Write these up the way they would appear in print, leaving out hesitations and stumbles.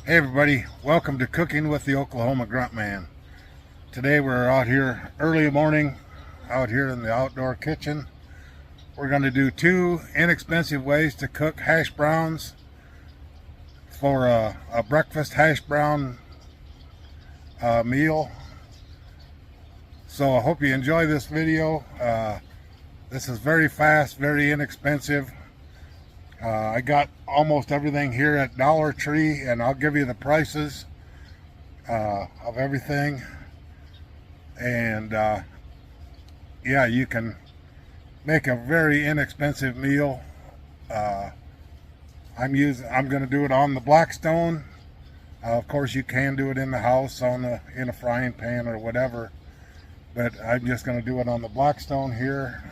Hey everybody, welcome to Cooking with the Oklahoma Gruntman. Today we're out here early morning, out here in the outdoor kitchen. We're going to do two inexpensive ways to cook hash browns for a breakfast hash brown meal. So I hope you enjoy this video. This is very fast, very inexpensive. I got almost everything here at Dollar Tree, and I'll give you the prices of everything. And yeah, you can make a very inexpensive meal. I'm going to do it on the Blackstone. Of course, you can do it in the house in a frying pan or whatever, but I'm just going to do it on the Blackstone here.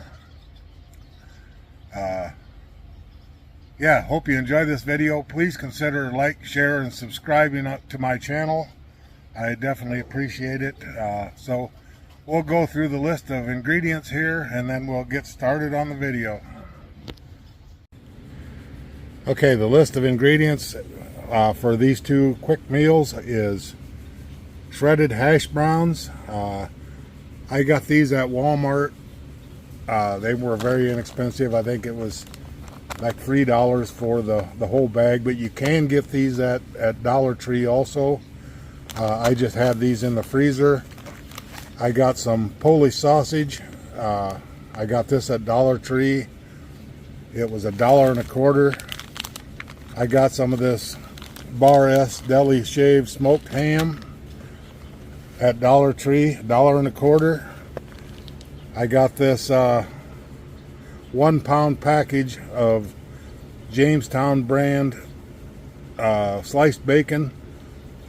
Yeah, hope you enjoy this video. Please consider like, share, and subscribing to my channel. I definitely appreciate it. So we'll go through the list of ingredients here, and then we'll get started on the video. Okay, the list of ingredients for these two quick meals is shredded hash browns. I got these at Walmart. They were very inexpensive. I think it was like $3 for the whole bag, but you can get these at Dollar Tree also. I just have these in the freezer. I got some Polish sausage. I got this at Dollar Tree. It was $1.25. I got some of this Bar S deli shaved smoked ham at Dollar Tree, $1.25. I got this 1 pound package of Jamestown brand sliced bacon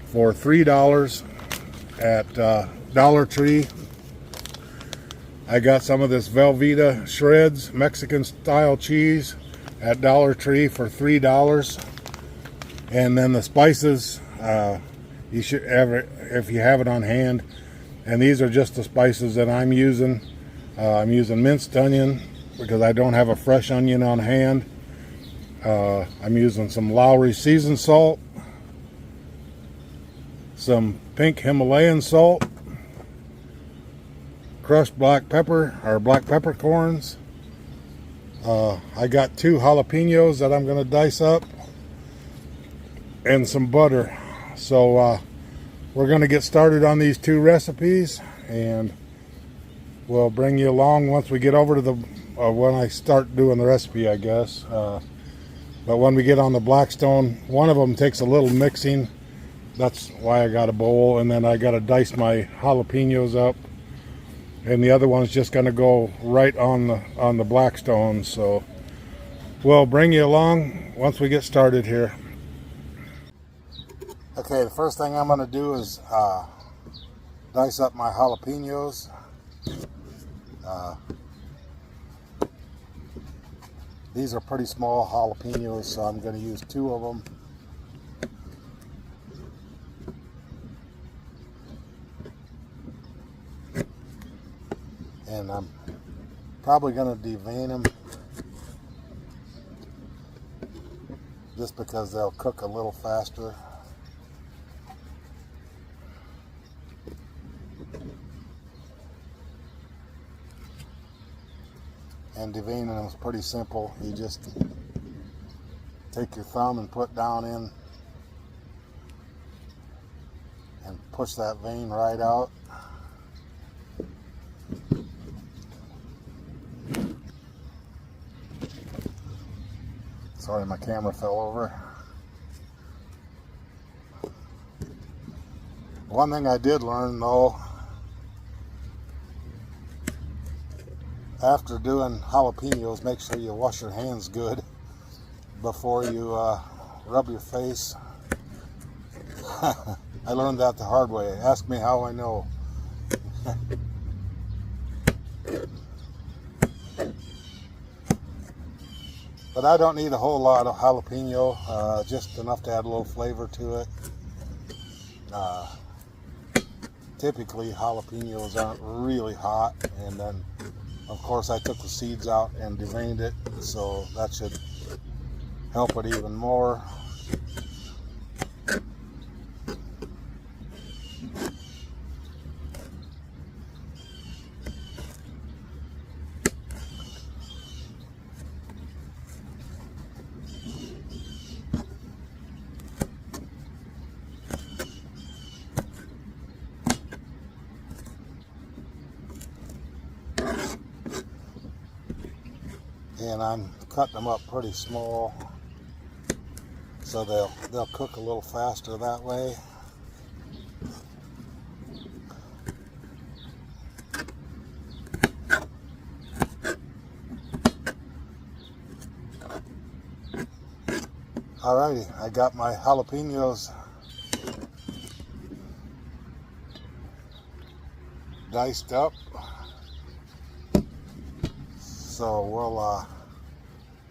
for $3 at Dollar Tree. I got some of this Velveeta shreds Mexican style cheese at Dollar Tree for $3. And then the spices, you should ever, if you have it on hand, and these are just the spices that I'm using. I'm using minced onion because I don't have a fresh onion on hand. I'm using some Lowry seasoned salt, some pink Himalayan salt, crushed black pepper or black peppercorns. I got 2 jalapenos that I'm going to dice up, and some butter. So we're going to get started on these two recipes, and we'll bring you along once we get over to the when I start doing the recipe, I guess. But when we get on the Blackstone, one of them takes a little mixing. That's why I got a bowl, and then I got to dice my jalapenos up, and the other one's just going to go right on the Blackstone. So we'll bring you along once we get started here. Okay, the first thing I'm going to do is dice up my jalapenos. These are pretty small jalapenos, so I'm going to use 2 of them. And I'm probably going to devein them just because they'll cook a little faster. And deveining them is pretty simple. You just take your thumb and put down in and push that vein right out. Sorry, my camera fell over. One thing I did learn though, after doing jalapenos, make sure you wash your hands good before you rub your face. I learned that the hard way. Ask me how I know. But I don't need a whole lot of jalapeno, just enough to add a little flavor to it. Typically jalapenos aren't really hot, and then of course I took the seeds out and deveined it, so that should help it even more. and I'm cutting them up pretty small so they'll cook a little faster that way. Alrighty, I got my jalapenos diced up, so we'll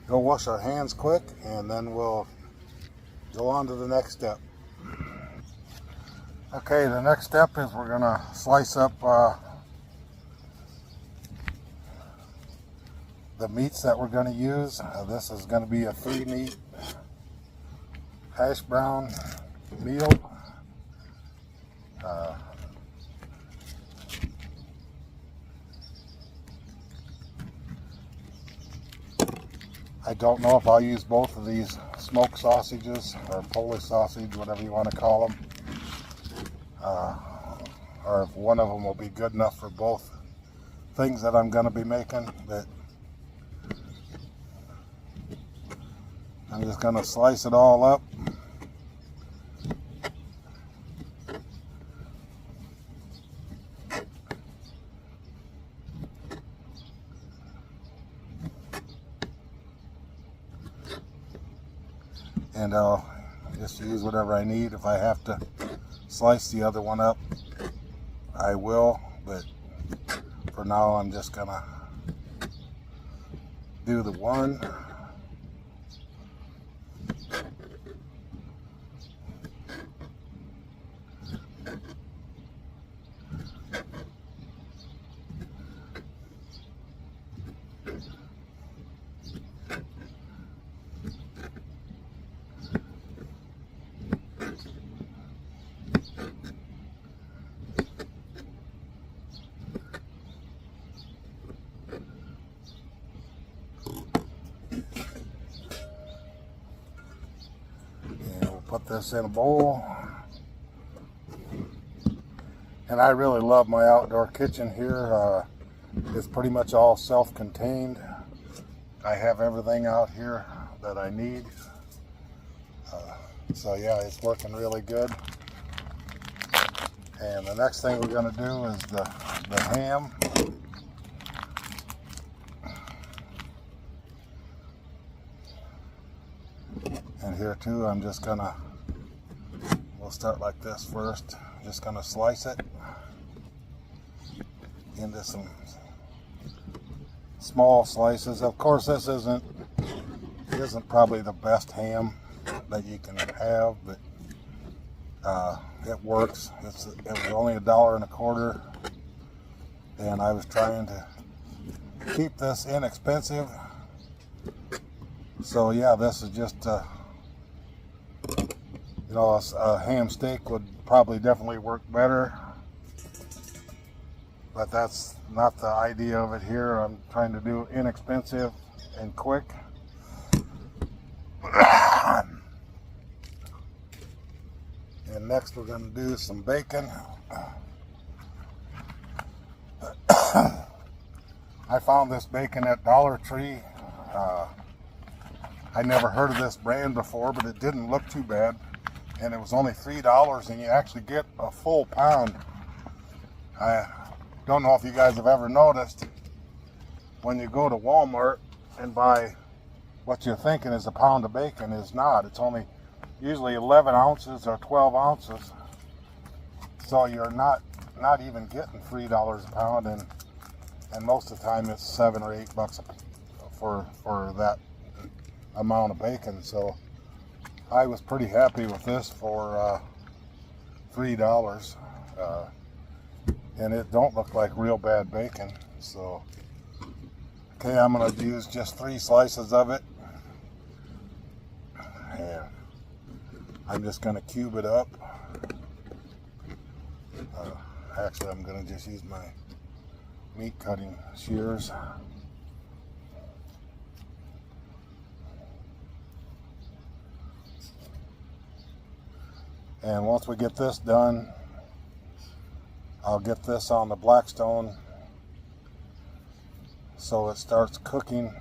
go wash our hands quick and then we'll go on to the next step. Okay, the next step is we're gonna slice up the meats that we're going to use. This is going to be a 3-meat hash brown meal. I don't know if I'll use both of these smoked sausages or Polish sausage, whatever you want to call them, or if one of them will be good enough for both things that I'm going to be making. But I'm just going to slice it all up. And I'll just use whatever I need. If I have to slice the other one up, I will, but for now I'm just gonna do the one. Put this in a bowl. And I really love my outdoor kitchen here. It's pretty much all self-contained. I have everything out here that I need. So yeah, it's working really good. And the next thing we're going to do is the ham. And here too, I'm just gonna, we'll start like this first. Just gonna slice it into some small slices. Of course, this isn't probably the best ham that you can have, but it works. It was only $1.25, and I was trying to keep this inexpensive. So yeah, this is just you know, a ham steak would probably definitely work better, but that's not the idea of it here. I'm trying to do inexpensive and quick. And next we're going to do some bacon. I found this bacon at Dollar Tree. I never heard of this brand before, but it didn't look too bad. And it was only $3, and you actually get a full pound. I don't know if you guys have ever noticed, when you go to Walmart and buy what you're thinking is a pound of bacon, is not. It's only usually 11 ounces or 12 ounces. So you're not even getting $3 a pound, and most of the time it's $7 or $8 for that amount of bacon. So I was pretty happy with this for $3, and it don't look like real bad bacon. So okay, I'm going to use just 3 slices of it, and I'm just going to cube it up. Actually, I'm going to just use my meat cutting shears. And once we get this done, I'll get this on the Blackstone so it starts cooking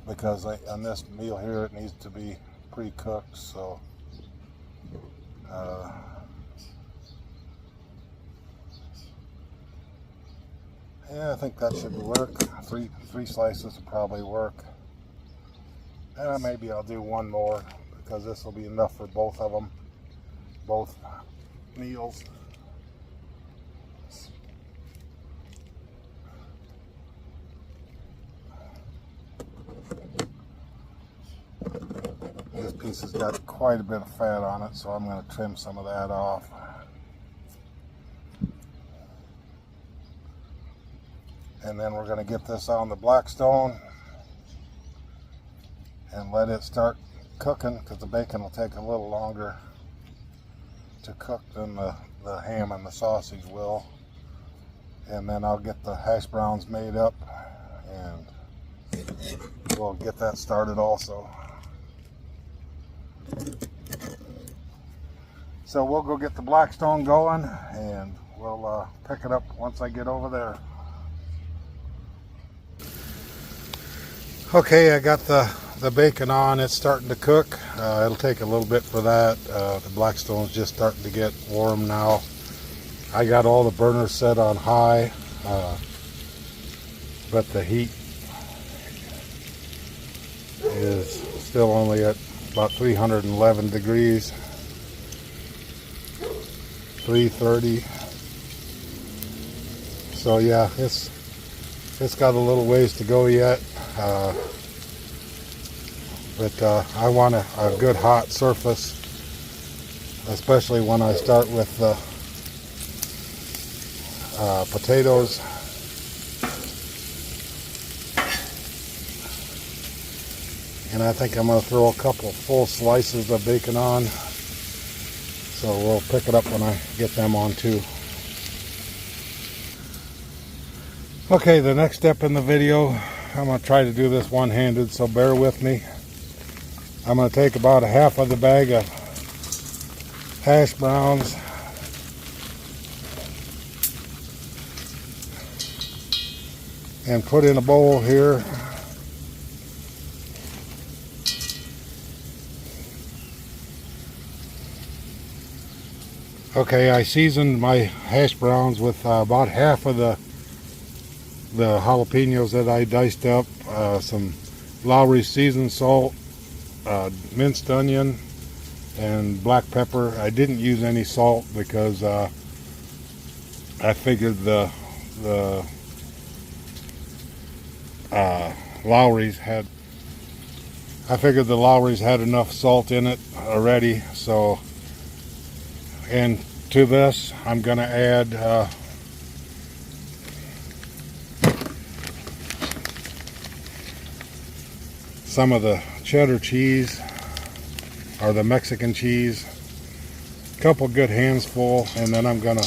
because on this meal here it needs to be pre-cooked. So yeah, I think that should work. Three slices will probably work. Maybe I'll do one more because this will be enough for both of them, both meals. This piece has got quite a bit of fat on it, so I'm going to trim some of that off. And then we're going to get this on the Blackstone and let it start cooking, because the bacon will take a little longer to cook than the ham and the sausage will. And then I'll get the hash browns made up and we'll get that started also. So we'll go get the Blackstone going and we'll pick it up once I get over there. Okay, I got the bacon on. It's starting to cook. It'll take a little bit for that. The Blackstone's just starting to get warm now. I got all the burners set on high, but the heat is still only at about 311 degrees, 330. So yeah, it's got a little ways to go yet. But I want a good hot surface, especially when I start with the potatoes. And I think I'm going to throw a couple full slices of bacon on, so we'll pick it up when I get them on too. Okay, the next step in the video, I'm going to try to do this one-handed, so bear with me. I'm going to take about a half of the bag of hash browns and put in a bowl here. Okay, I seasoned my hash browns with about half of the jalapenos that I diced up, some Lowry's seasoned salt, minced onion, and black pepper. I didn't use any salt because I figured the Lowry's had enough salt in it already. So, and to this I'm gonna add some of the cheddar cheese, or the Mexican cheese, a couple good hands full, and then I'm gonna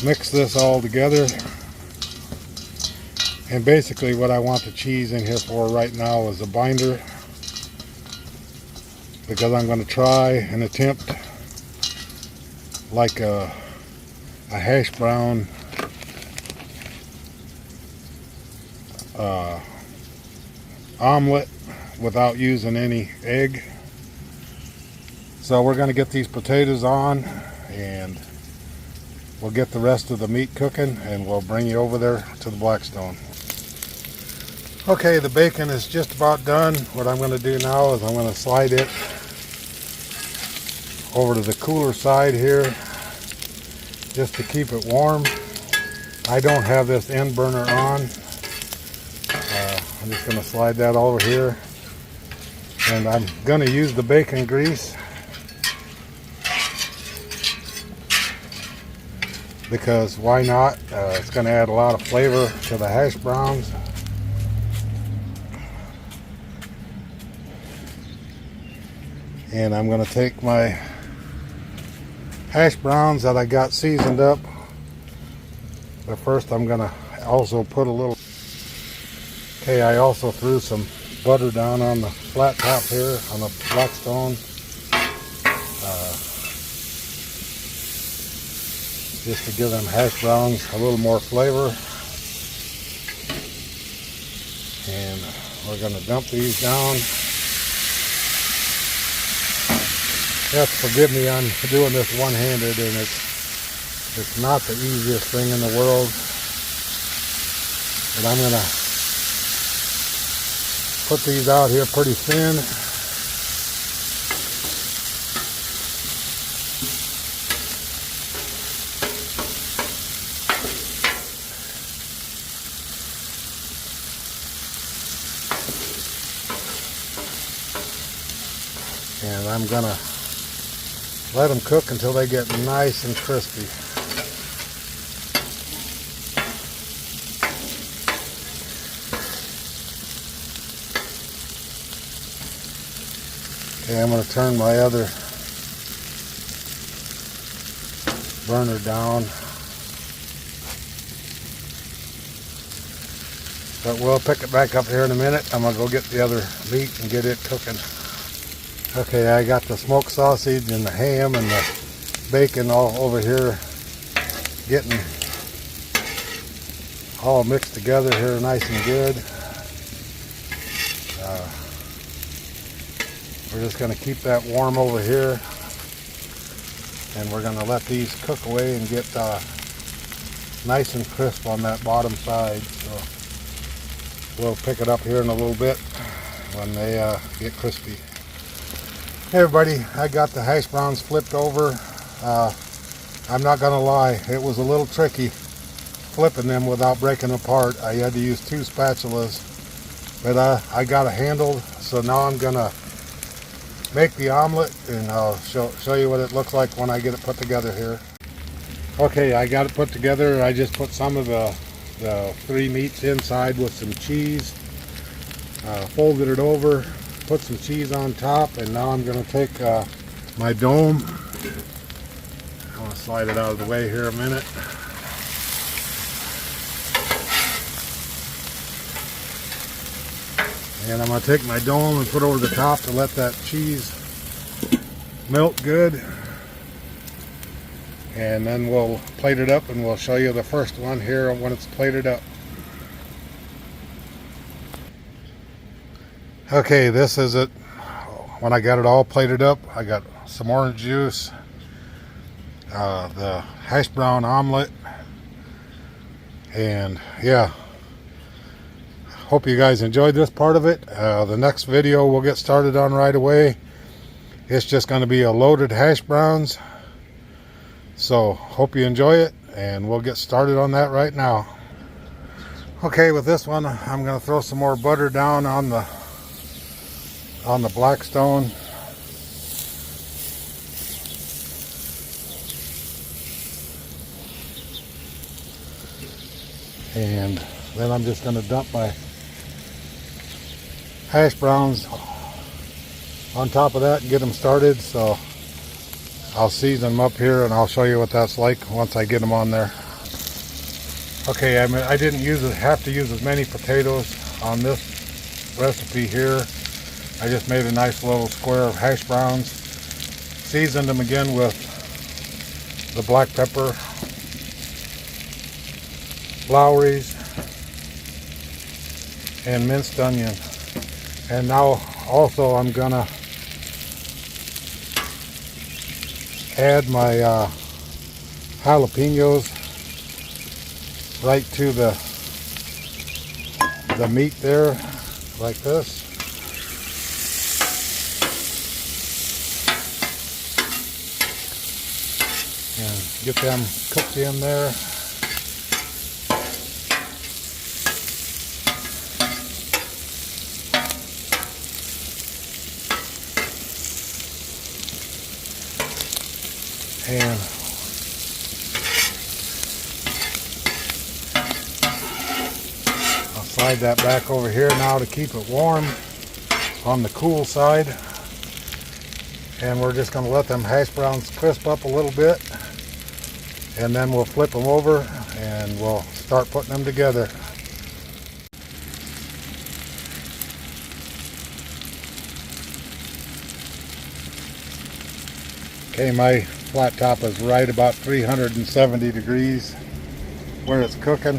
mix this all together. And basically what I want the cheese in here for right now is a binder, because I'm going to try and attempt like a hash brown omelet without using any egg. So we're going to get these potatoes on and we'll get the rest of the meat cooking and we'll bring you over there to the Blackstone. Okay, the bacon is just about done. What I'm going to do now is I'm going to slide it over to the cooler side here just to keep it warm. I don't have this end burner on. I'm just going to slide that over here, and I'm going to use the bacon grease because why not? It's going to add a lot of flavor to the hash browns. And I'm going to take my hash browns that I got seasoned up, but first I'm going to also put a little, okay, I also threw some butter down on the flat top here on the Blackstone, just to give them hash browns a little more flavor. And We're going to dump these down. Yes, forgive me on doing this one-handed, and it's not the easiest thing in the world. But I'm going to put these out here pretty thin. And I'm going to let them cook until they get nice and crispy. Okay, I'm going to turn my other burner down. But we'll pick it back up here in a minute. I'm going to go get the other meat and get it cooking. Okay, I got the smoked sausage and the ham and the bacon all over here getting all mixed together here nice and good. We're just going to keep that warm over here, and we're going to let these cook away and get nice and crisp on that bottom side. So we'll pick it up here in a little bit when they get crispy. Hey everybody, I got the hash browns flipped over. I'm not going to lie, it was a little tricky flipping them without breaking them apart. I had to use 2 spatulas, but I got it handled. So now I'm going to make the omelet, and I'll show you what it looks like when I get it put together here. Okay, I got it put together. I just put some of the 3 meats inside with some cheese, folded it over, put some cheese on top, and now I'm going to take my dome. I want to slide it out of the way here a minute. And I'm going to take my dome and put over the top to let that cheese melt good. And then we'll plate it up, and we'll show you the first one here when it's plated up. Okay, this is it. When I got it all plated up, I got some orange juice, the hash brown omelet, and yeah. Hope you guys enjoyed this part of it. The next video we'll get started on right away. It's just going to be a loaded hash browns. So hope you enjoy it, and we'll get started on that right now. Okay, with this one I'm going to throw some more butter down on the Blackstone. And then I'm just going to dump my hash browns on top of that and get them started. So I'll season them up here, and I'll show you what that's like once I get them on there. Okay, I didn't have to use as many potatoes on this recipe here. I just made a nice little square of hash browns, seasoned them again with the black pepper, Lowry's, and minced onion. And now also I'm gonna add my jalapenos right to the meat there, like this. And get them cooked in there. And I'll slide that back over here now to keep it warm on the cool side. And we're just going to let them hash browns crisp up a little bit, and then we'll flip them over and we'll start putting them together. Okay, my flat top is right about 370 degrees where it's cooking.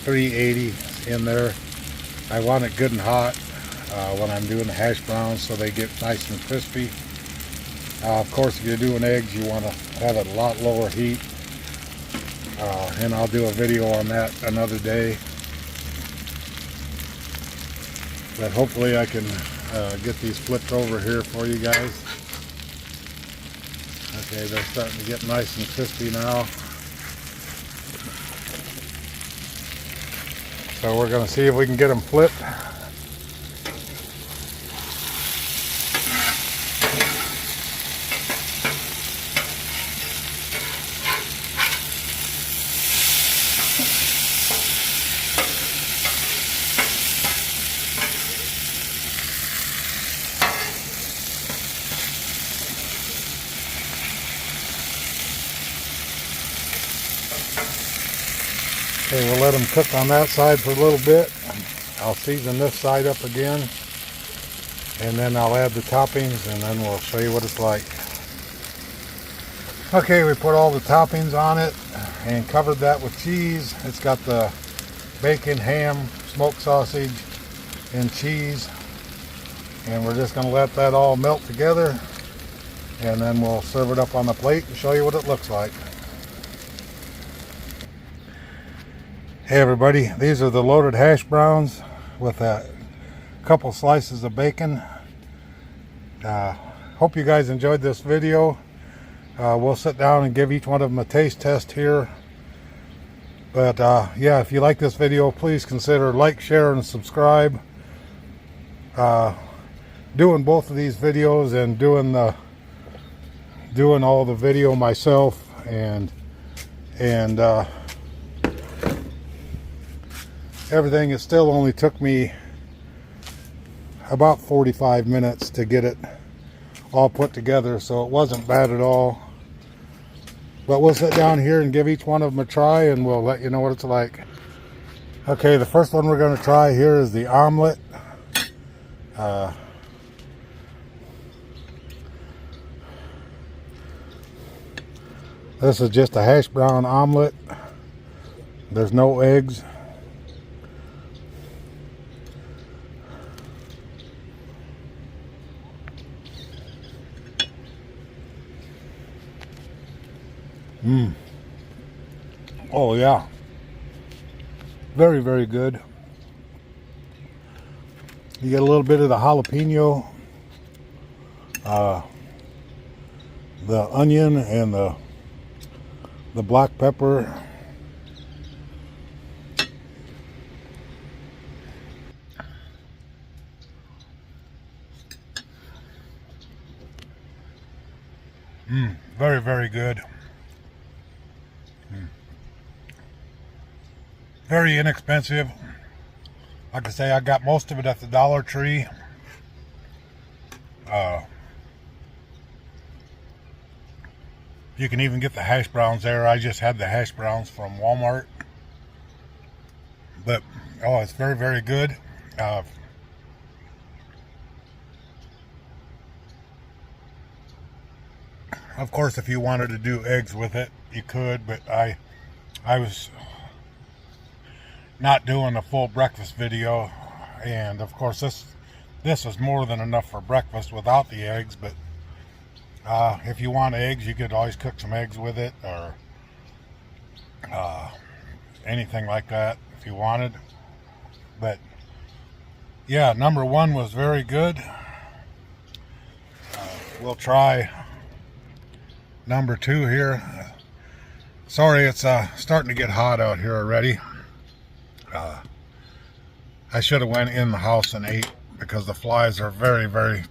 380 in there. I want it good and hot when I'm doing the hash browns so they get nice and crispy. Of course, if you're doing eggs, you want to have it a lot lower heat. And I'll do a video on that another day. But hopefully I can get these flipped over here for you guys. Okay, they're starting to get nice and crispy now. So we're going to see if we can get them flipped. Okay, we'll let them cook on that side for a little bit. I'll season this side up again, and then I'll add the toppings, and then we'll show you what it's like. Okay, we put all the toppings on it and covered that with cheese. It's got the bacon, ham, smoked sausage, and cheese. And we're just going to let that all melt together, and then we'll serve it up on the plate and show you what it looks like. Hey everybody, these are the loaded hash browns with a couple slices of bacon. Hope you guys enjoyed this video. We'll sit down and give each one of them a taste test here. But yeah, if you like this video, please consider like, share, and subscribe. Doing both of these videos and doing all the video myself, and everything, it still only took me about 45 minutes to get it all put together, so it wasn't bad at all. But we'll sit down here and give each one of them a try, and we'll let you know what it's like. Okay, the first one we're going to try here is the omelet. This is just a hash brown omelet. There's no eggs. Oh yeah, very, very good. You get a little bit of the jalapeno, the onion, and the black pepper. Very, very good. Very inexpensive. Like I say, I got most of it at the Dollar Tree. You can even get the hash browns there. I just had the hash browns from Walmart. But, oh, it's very, very good. Of course, if you wanted to do eggs with it, you could, but I was not doing a full breakfast video, and of course this is more than enough for breakfast without the eggs. But if you want eggs, you could always cook some eggs with it, or anything like that if you wanted. But yeah, number one was very good. We'll try number two here. Sorry, it's starting to get hot out here already. I should have went in the house and ate, because the flies are very, very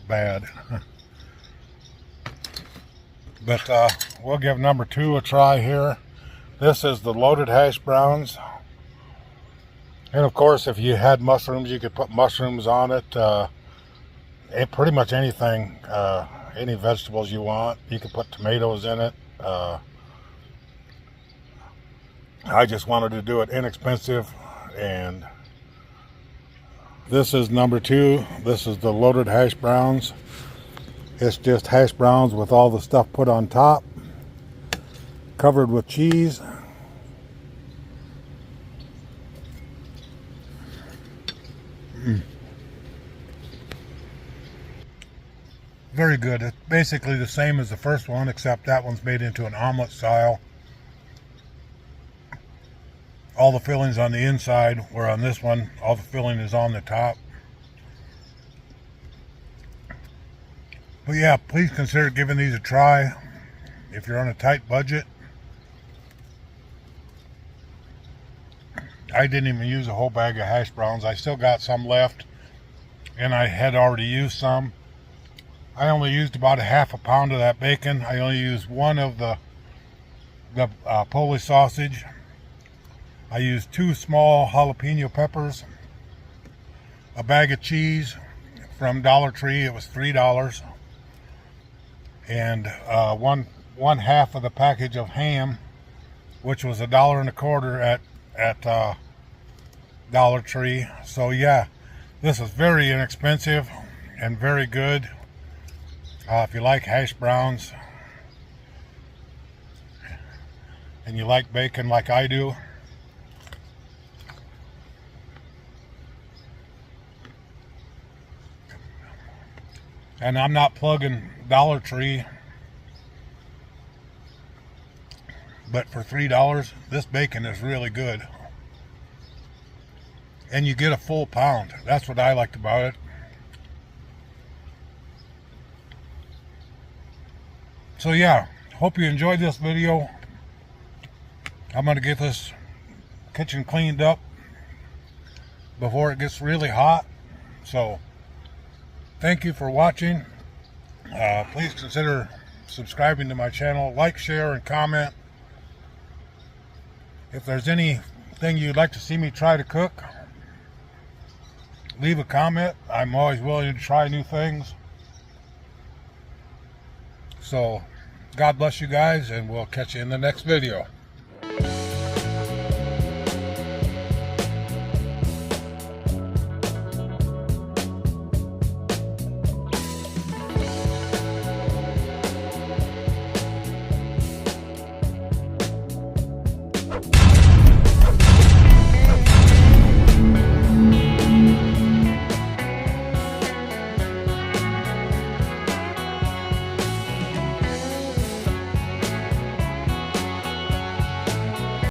bad. But we'll give number two a try here. This is the loaded hash browns. And of course, if you had mushrooms, you could put mushrooms on it. Pretty much anything, any vegetables you want. You could put tomatoes in it. I just wanted to do it inexpensive, and this is number two. This is the loaded hash browns. It's just hash browns with all the stuff put on top, covered with cheese. Very good. It's basically the same as the first one, except that one's made into an omelet style. All the fillings on the inside, where on this one, all the filling is on the top. But yeah, please consider giving these a try if you're on a tight budget. I didn't even use a whole bag of hash browns. I still got some left, and I had already used some. I only used about a half a pound of that bacon. I only used one of the Polish sausage. I used 2 small jalapeno peppers, a bag of cheese from Dollar Tree. It was $3, and one half of the package of ham, which was $1.25 at Dollar Tree. So yeah, this is very inexpensive and very good. If you like hash browns and you like bacon like I do, and I'm not plugging Dollar Tree, but for $3, this bacon is really good. And you get a full pound. That's what I liked about it. So yeah, hope you enjoyed this video. I'm going to get this kitchen cleaned up before it gets really hot. So thank you for watching. Please consider subscribing to my channel. Like, share, and comment. If there's anything you'd like to see me try to cook, leave a comment. I'm always willing to try new things. So God bless you guys, and we'll catch you in the next video.